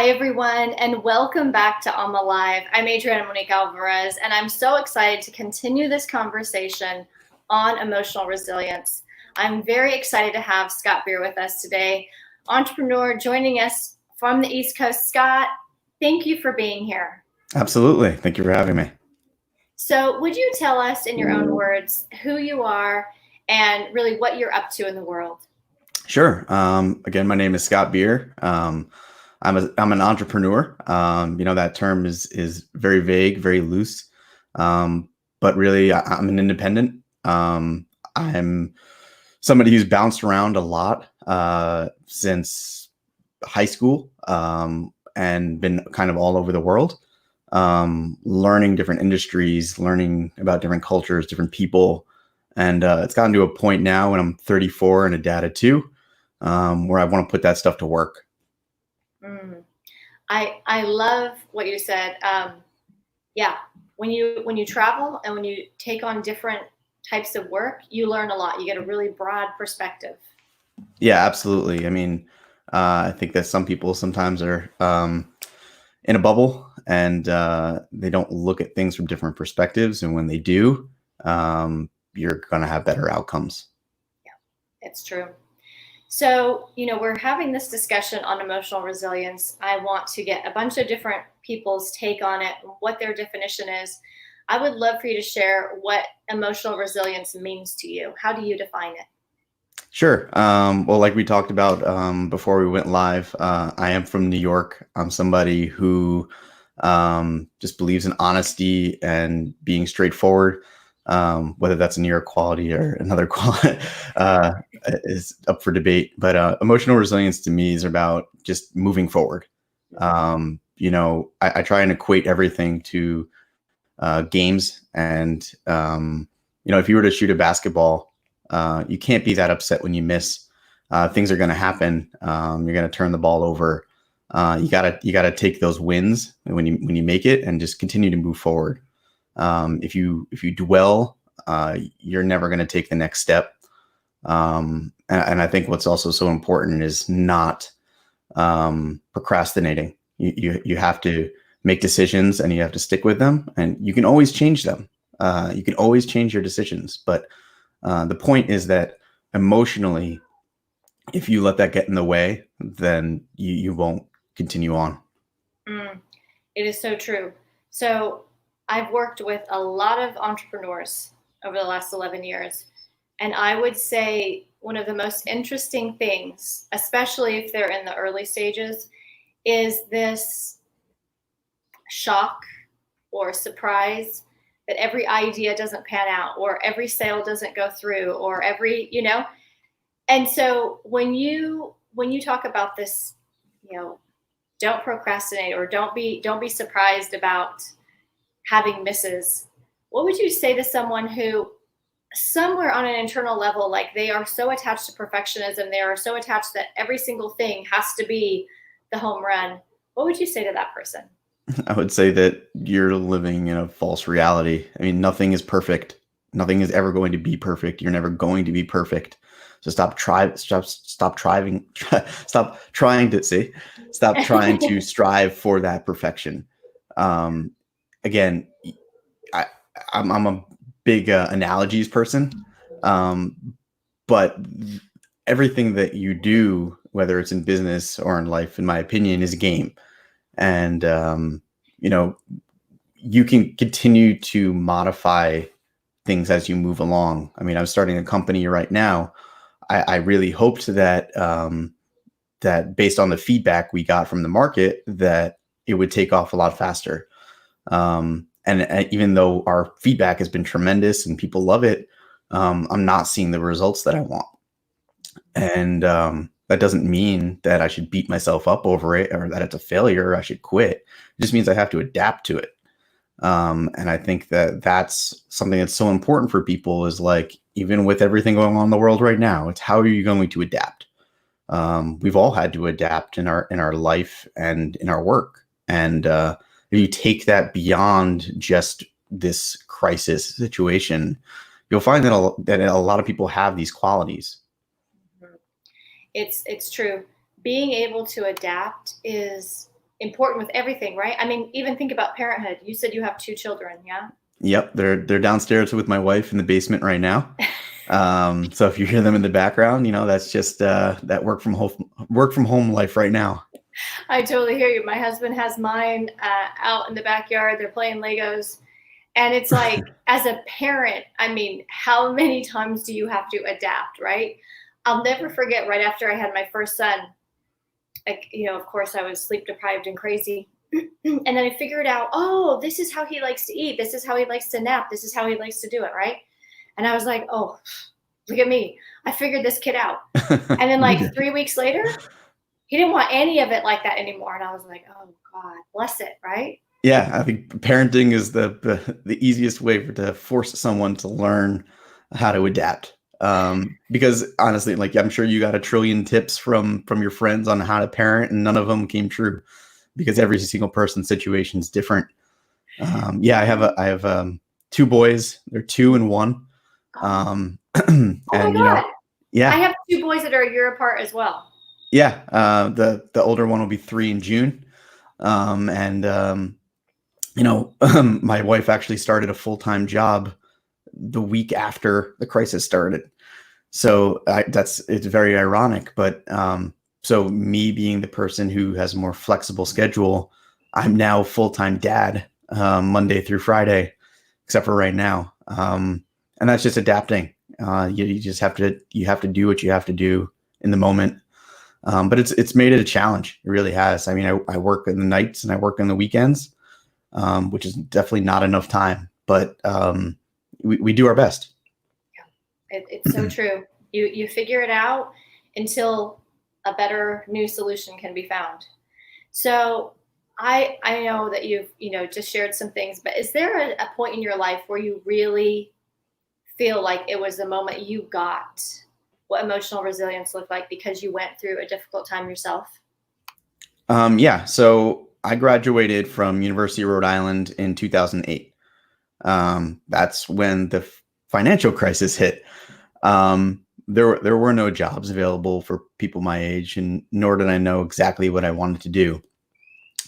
Hi, everyone, and welcome back to Alma Live. I'm Adriana Monique Alvarez, and I'm so excited to continue this conversation on emotional resilience. I'm very excited to have Scott Beer with us today, entrepreneur joining us from the East Coast. Scott, thank you for being here. Absolutely. Thank you for having me. So, would you tell us in your own words who you are and really what you're up to in the world? Sure. Again, my name is Scott Beer. I'm an entrepreneur. That term is very vague, very loose. But really, I'm an independent. I'm somebody who's bounced around a lot since high school and been kind of all over the world, learning different industries, learning about different cultures, different people. And it's gotten to a point now when I'm 34 and a dad of two, where I want to put that stuff to work. I love what you said. Yeah, when you travel and when you take on different types of work, you learn a lot. You get a really broad perspective. Yeah, absolutely. I mean, I think that some people sometimes are in a bubble and they don't look at things from different perspectives. And when they do, you're going to have better outcomes. Yeah, it's true. So, we're having this discussion on emotional resilience. I want to get a bunch of different people's take on it, what their definition is. I would love for you to share what emotional resilience means to you. How do you define it? Sure. Well, like we talked about before we went live, I am from New York. I'm somebody who just believes in honesty and being straightforward. Whether that's a New York quality or another quality is up for debate. But emotional resilience to me is about just moving forward. I try and equate everything to games. And, if you were to shoot a basketball, you can't be that upset when you miss. Things are going to happen. You're going to turn the ball over. You gotta take those wins when you make it and just continue to move forward. If you dwell, you're never going to take the next step. And I think what's also so important is not procrastinating. You have to make decisions and you have to stick with them, and you can always change them. You can always change your decisions, but the point is that emotionally, if you let that get in the way, then you won't continue on. It is so true. So I've worked with a lot of entrepreneurs over the last 11 years. And I would say one of the most interesting things, especially if they're in the early stages, is this shock or surprise that every idea doesn't pan out or every sale doesn't go through or and so when you talk about this, don't procrastinate or don't be surprised about having misses, what would you say to someone who somewhere on an internal level, like they are so attached to perfectionism, they are so attached that every single thing has to be the home run? What would you say to that person? I would say that you're living in a false reality. I mean, nothing is perfect. Nothing is ever going to be perfect. You're never going to be perfect. So stop trying stop trying to strive for that perfection. Again, I'm a big analogies person, but everything that you do, whether it's in business or in life, in my opinion, is a game. And you can continue to modify things as you move along. I mean, I'm starting a company right now. I really hoped that that based on the feedback we got from the market, that it would take off a lot faster. And even though our feedback has been tremendous and people love it, I'm not seeing the results that I want. And that doesn't mean that I should beat myself up over it or that it's a failure or I should quit. It just means I have to adapt to it. And I think that that's something that's so important for people, is like, even with everything going on in the world right now, it's how are you going to adapt? We've all had to adapt in our life and in our work. And if you take that beyond just this crisis situation, you'll find that a lot of people have these qualities. It's true. Being able to adapt is important with everything, right? I mean, even think about parenthood. You said you have 2 children, yeah? Yep, they're downstairs with my wife in the basement right now. So if you hear them in the background, that's just that work from home life right now. I totally hear you. My husband has mine out in the backyard. They're playing Legos. And it's like, as a parent, I mean, how many times do you have to adapt, right? I'll never forget right after I had my first son, like, of course I was sleep deprived and crazy. And then I figured out, oh, this is how he likes to eat. This is how he likes to nap. This is how he likes to do it, right? And I was like, oh, look at me. I figured this kid out. And then like 3 weeks later, he didn't want any of it like that anymore. And I was like, oh God, bless it, right? Yeah, I think parenting is the easiest way to force someone to learn how to adapt. Because honestly, like I'm sure you got a trillion tips from your friends on how to parent, and none of them came true because every single person's situation is different. Yeah, I have 2 boys. They're 2 and 1. Oh And my God. yeah, I have 2 boys that are a year apart as well. yeah. The older one will be 3 in June. And my wife actually started a full-time job the week after the crisis started. So it's very ironic, but so me being the person who has a more flexible schedule, I'm now full-time dad, Monday through Friday, except for right now. And that's just adapting. You just have to do what you have to do in the moment. But it's made it a challenge. It really has. I mean, I work in the nights and I work on the weekends, which is definitely not enough time, but we do our best. It's so true. You figure it out until a better new solution can be found. So I know that you've just shared some things, but is there a point in your life where you really feel like it was the moment you got what emotional resilience looked like because you went through a difficult time yourself? Yeah. So I graduated from University of Rhode Island in 2008. That's when the financial crisis hit. There were no jobs available for people my age, and nor did I know exactly what I wanted to do.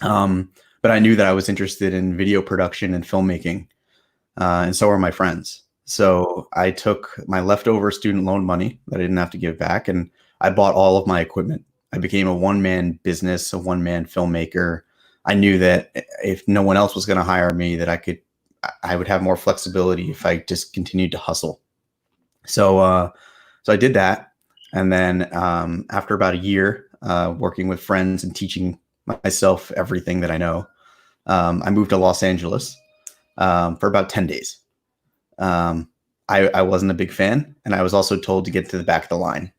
But I knew that I was interested in video production and filmmaking, and so were my friends. So I took my leftover student loan money that I didn't have to give back, and I bought all of my equipment. I became a one-man business, a one-man filmmaker. I knew that if no one else was going to hire me, that I would have more flexibility if I just continued to hustle. So I did that. And then after about a year working with friends and teaching myself everything that I know, I moved to Los Angeles for about 10 days. I wasn't a big fan, and I was also told to get to the back of the line.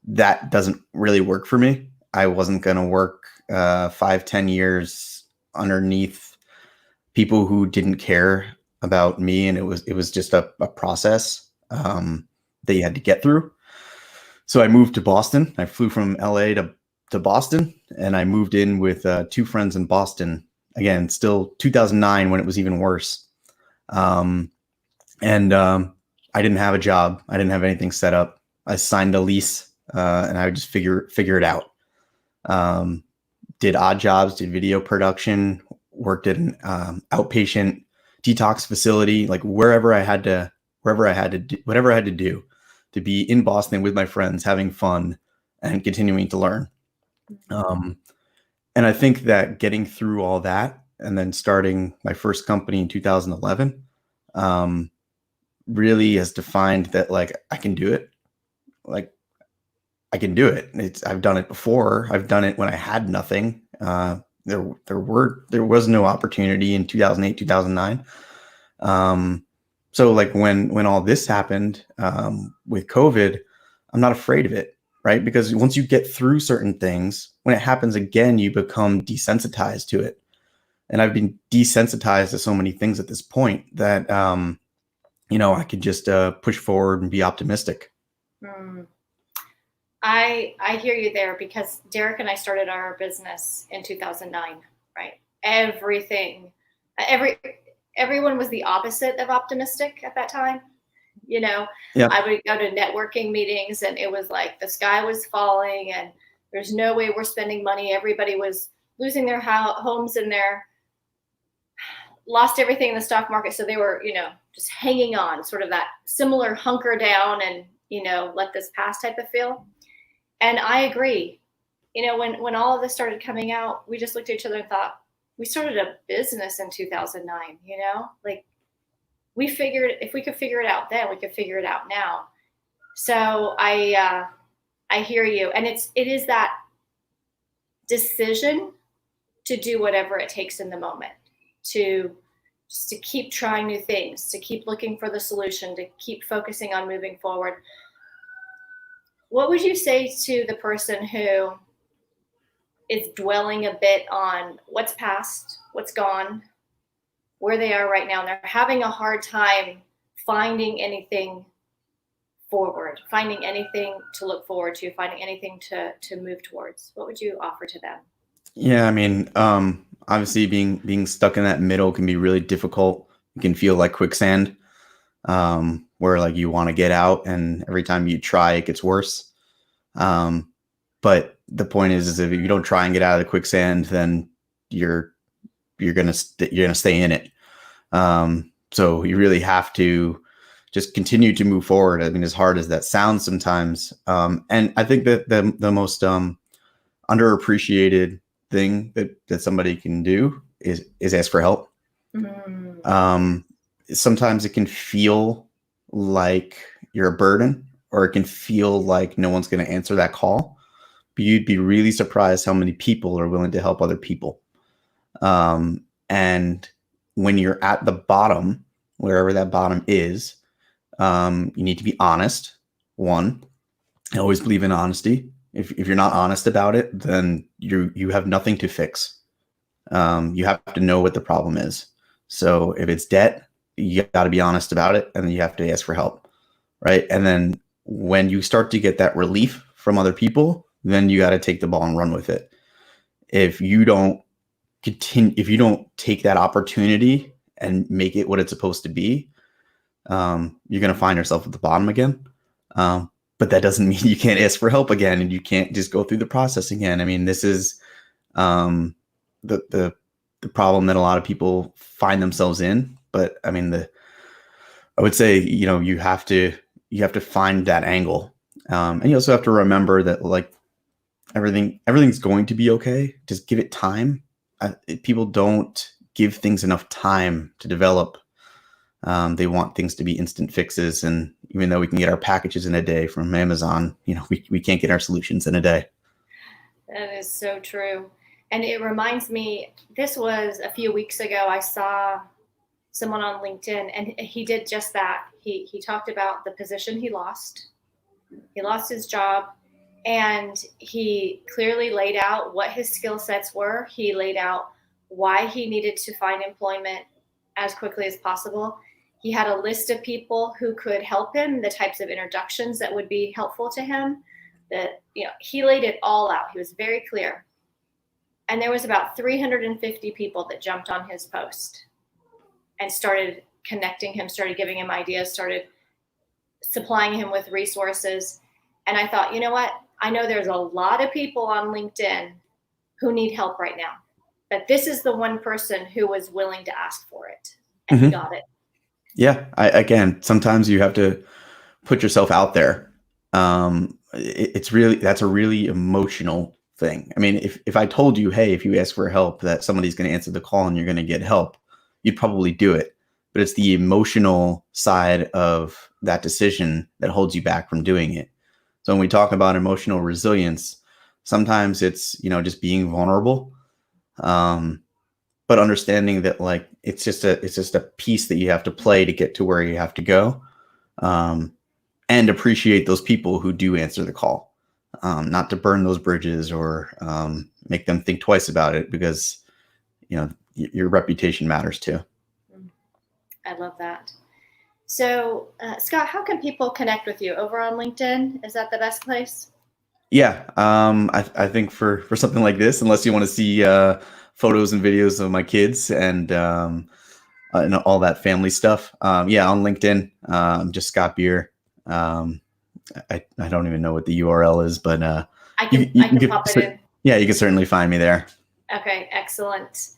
That doesn't really work for me. I wasn't going to work 5-10 years underneath people who didn't care about me, and it was just a process that you had to get through. So I moved to Boston. I flew from LA to Boston, and I moved in with 2 friends in Boston. Again, still 2009 when it was even worse. And I didn't have a job. I didn't have anything set up. I signed a lease, and I would just figure it out. Did odd jobs, did video production, worked at an outpatient detox facility, like whatever I had to do to be in Boston with my friends, having fun and continuing to learn. And I think that getting through all that and then starting my first company in 2011 really has defined that, like, I can do it. Like, I can do it. I've done it before. I've done it when I had nothing. There was no opportunity in 2008, 2009. So like when all this happened with COVID, I'm not afraid of it, right? Because once you get through certain things, when it happens again, you become desensitized to it. And I've been desensitized to so many things at this point that I could just push forward and be optimistic. I hear you there, because Derek and I started our business in 2009, right? Everyone was the opposite of optimistic at that time. Yeah. I would go to networking meetings and it was like the sky was falling and There's no way we're spending money. Everybody was losing their homes and lost everything in the stock market. So they were, just hanging on, sort of that similar hunker down and, let this pass type of feel. And I agree. When all of this started coming out, we just looked at each other and thought, we started a business in 2009, like we figured if we could figure it out then, we could figure it out now. So I hear you. And it is that decision to do whatever it takes in the moment, to keep trying new things, to keep looking for the solution, to keep focusing on moving forward. What would you say to the person who is dwelling a bit on what's past, what's gone, where they are right now, and they're having a hard time finding anything forward, finding anything to look forward to, finding anything to move towards? What would you offer to them? Yeah, I mean, obviously being stuck in that middle can be really difficult. It can feel like quicksand, where like you want to get out, and every time you try, it gets worse. But the point is if you don't try and get out of the quicksand, then you're gonna stay in it. So you really have to just continue to move forward. I mean, as hard as that sounds sometimes. And I think that the most underappreciated thing that somebody can do is ask for help. Mm. Sometimes it can feel like you're a burden, or it can feel like no one's going to answer that call. But you'd be really surprised how many people are willing to help other people. And when you're at the bottom, wherever that bottom is, you need to be honest. One, I always believe in honesty. If you're not honest about it, then you have nothing to fix. You have to know what the problem is. So if it's debt, you got to be honest about it, and then you have to ask for help, right? And then when you start to get that relief from other people, then you got to take the ball and run with it. If you don't take that opportunity and make it what it's supposed to be, you're going to find yourself at the bottom again. But that doesn't mean you can't ask for help again, and you can't just go through the process again. I mean, this is the problem that a lot of people find themselves in. But I mean, I would say, you have to find that angle. And you also have to remember that like everything's going to be okay. Just give it time. People don't give things enough time to develop. They want things to be instant fixes. And even though we can get our packages in a day from Amazon, we can't get our solutions in a day. That is so true. And it reminds me, this was a few weeks ago, I saw someone on LinkedIn, and he did just that. He talked about the position he lost. He lost his job, and he clearly laid out what his skill sets were. He laid out why he needed to find employment as quickly as possible. He had a list of people who could help him, the types of introductions that would be helpful to him. He laid it all out. He was very clear. And there was about 350 people that jumped on his post and started connecting him, started giving him ideas, started supplying him with resources. And I thought, you know what? I know there's a lot of people on LinkedIn who need help right now, but this is the one person who was willing to ask for it, and he got it. Yeah. Again, sometimes you have to put yourself out there. That's a really emotional thing. I mean, if I told you, hey, if you ask for help, that somebody's going to answer the call and you're going to get help, you'd probably do it. But it's the emotional side of that decision that holds you back from doing it. So when we talk about emotional resilience, sometimes it's, just being vulnerable. But understanding that like, it's just a piece that you have to play to get to where you have to go. And appreciate those people who do answer the call. Not to burn those bridges or make them think twice about it, because your reputation matters too. I love that. So Scott, how can people connect with you? Over on LinkedIn? Is that the best place? Yeah. I think for something like this, unless you want to see photos and videos of my kids and all that family stuff. On LinkedIn, just Scott Beer. I don't even know what the URL is, but I can pop it in. Yeah, you can certainly find me there. Okay, excellent.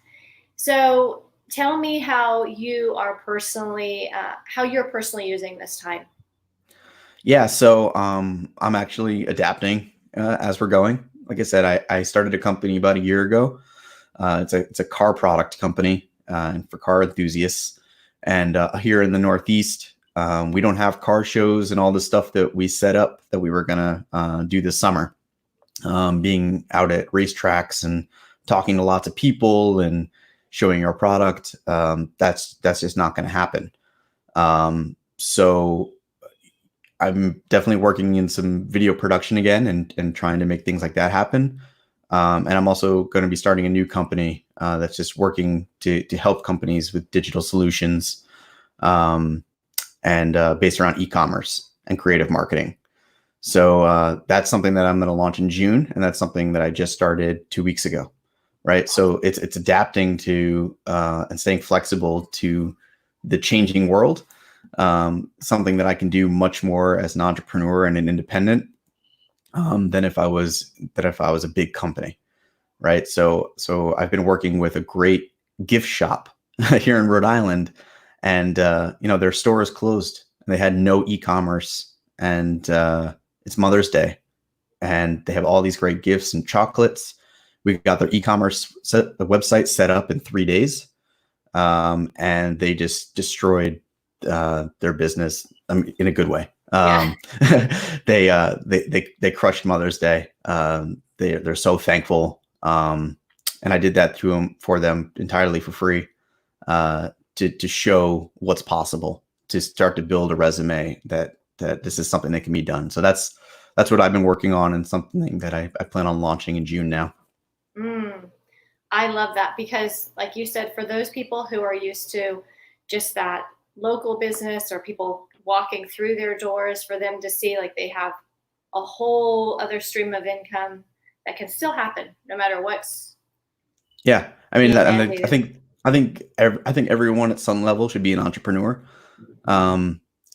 So tell me how you are personally, how you're personally using this time. Yeah, so I'm actually adapting as we're going. Like I said, I started a company about a year ago. It's a car product company and for car enthusiasts. And here in the Northeast, we don't have car shows and all the stuff that we set up that we were gonna do this summer. Being out at racetracks and talking to lots of people and showing our product, that's just not going to happen. So I'm definitely working in some video production again and trying to make things like that happen. And I'm also going to be starting a new company that's just working to help companies with digital solutions and based around e-commerce and creative marketing. So that's something that I'm going to launch in June, and that's something that I just started 2 weeks ago, right? So it's adapting to and staying flexible to the changing world. Something that I can do much more as an entrepreneur and an independent than if I was a big company, right? So I've been working with a great gift shop here in Rhode Island, and their store is closed. And they had no e-commerce, and it's Mother's Day, and they have all these great gifts and chocolates. We got their e-commerce website set up in 3 days, and they just destroyed their business in a good way. Yeah. They crushed Mother's Day. They're so thankful, and I did that for them entirely for free to show what's possible, to start to build a resume that this is something that can be done. So that's what I've been working on, and something that I plan on launching in June now. I love that, because like you said, for those people who are used to just that local business or people walking through their doors, for them to see like they have a whole other stream of income that can still happen no matter what's. Yeah. I mean, I think everyone at some level should be an entrepreneur.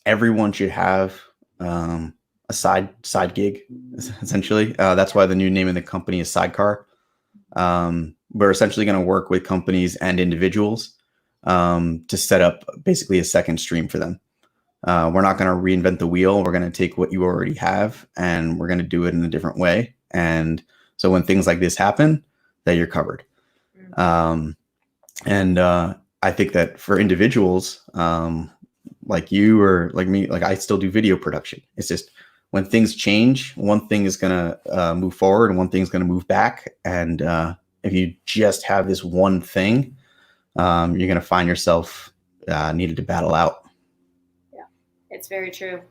Everyone should have a side gig, essentially. That's why the new name of the company is Sidecar. We're essentially going to work with companies and individuals to set up basically a second stream for them. We're not going to reinvent the wheel. We're going to take what you already have, and we're going to do it in a different way. And so when things like this happen, that you're covered. And I think that for individuals like you or like me, like I still do video production. It's just when things change, one thing is going to move forward and one thing's going to move back. And if you just have this one thing, you're going to find yourself needed to battle out. Yeah, it's very true.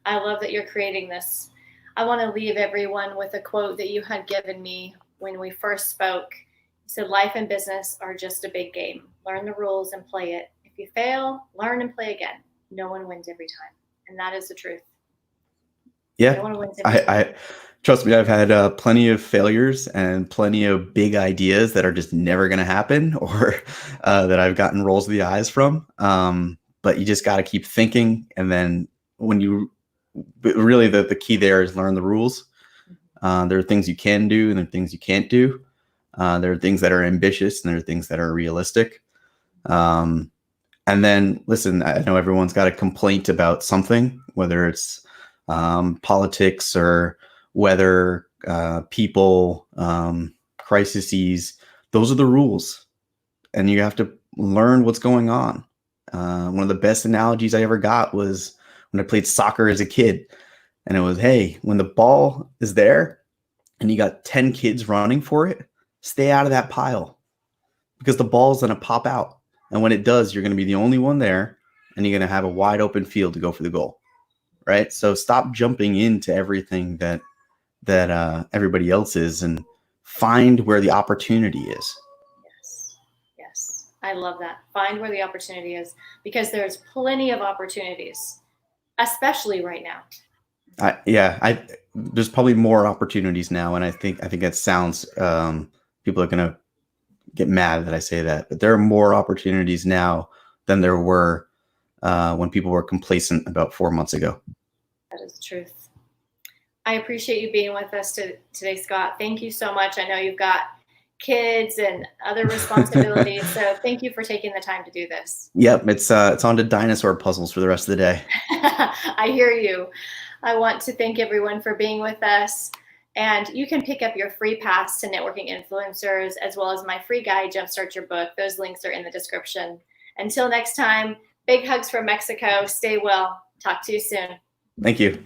I love that you're creating this. I want to leave everyone with a quote that you had given me when we first spoke. You said, "Life and business are just a big game. Learn the rules and play it. If you fail, learn and play again. No one wins every time." And that is the truth. Yeah, no one wins every time. I trust me, I've had plenty of failures and plenty of big ideas that are just never going to happen, or that I've gotten rolls of the eyes from. But you just got to keep thinking. And then really the key there is learn the rules. There are things you can do and there are things you can't do. There are things that are ambitious and there are things that are realistic. And then listen, I know everyone's got a complaint about something, whether it's politics or weather, people, crises. Those are the rules, and you have to learn what's going on. One of the best analogies I ever got was when I played soccer as a kid, and it was, hey, when the ball is there and you got 10 kids running for it, stay out of that pile, because the ball's going to pop out. And when it does, you're going to be the only one there, and you're going to have a wide open field to go for the goal. Right. So stop jumping into everything that everybody else is, and find where the opportunity is. Yes. I love that. Find where the opportunity is, because there's plenty of opportunities, especially right now. There's probably more opportunities now. And I think it sounds, people are going to get mad that I say that, but there are more opportunities now than there were when people were complacent about 4 months ago. That is the truth. I appreciate you being with us today, Scott. Thank you so much. I know you've got kids and other responsibilities, so thank you for taking the time to do this. Yep, it's on to dinosaur puzzles for the rest of the day. I hear you. I want to thank everyone for being with us. And you can pick up your free pass to networking influencers, as well as my free guide, Jumpstart Your Book. Those links are in the description. Until next time, big hugs from Mexico. Stay well. Talk to you soon. Thank you.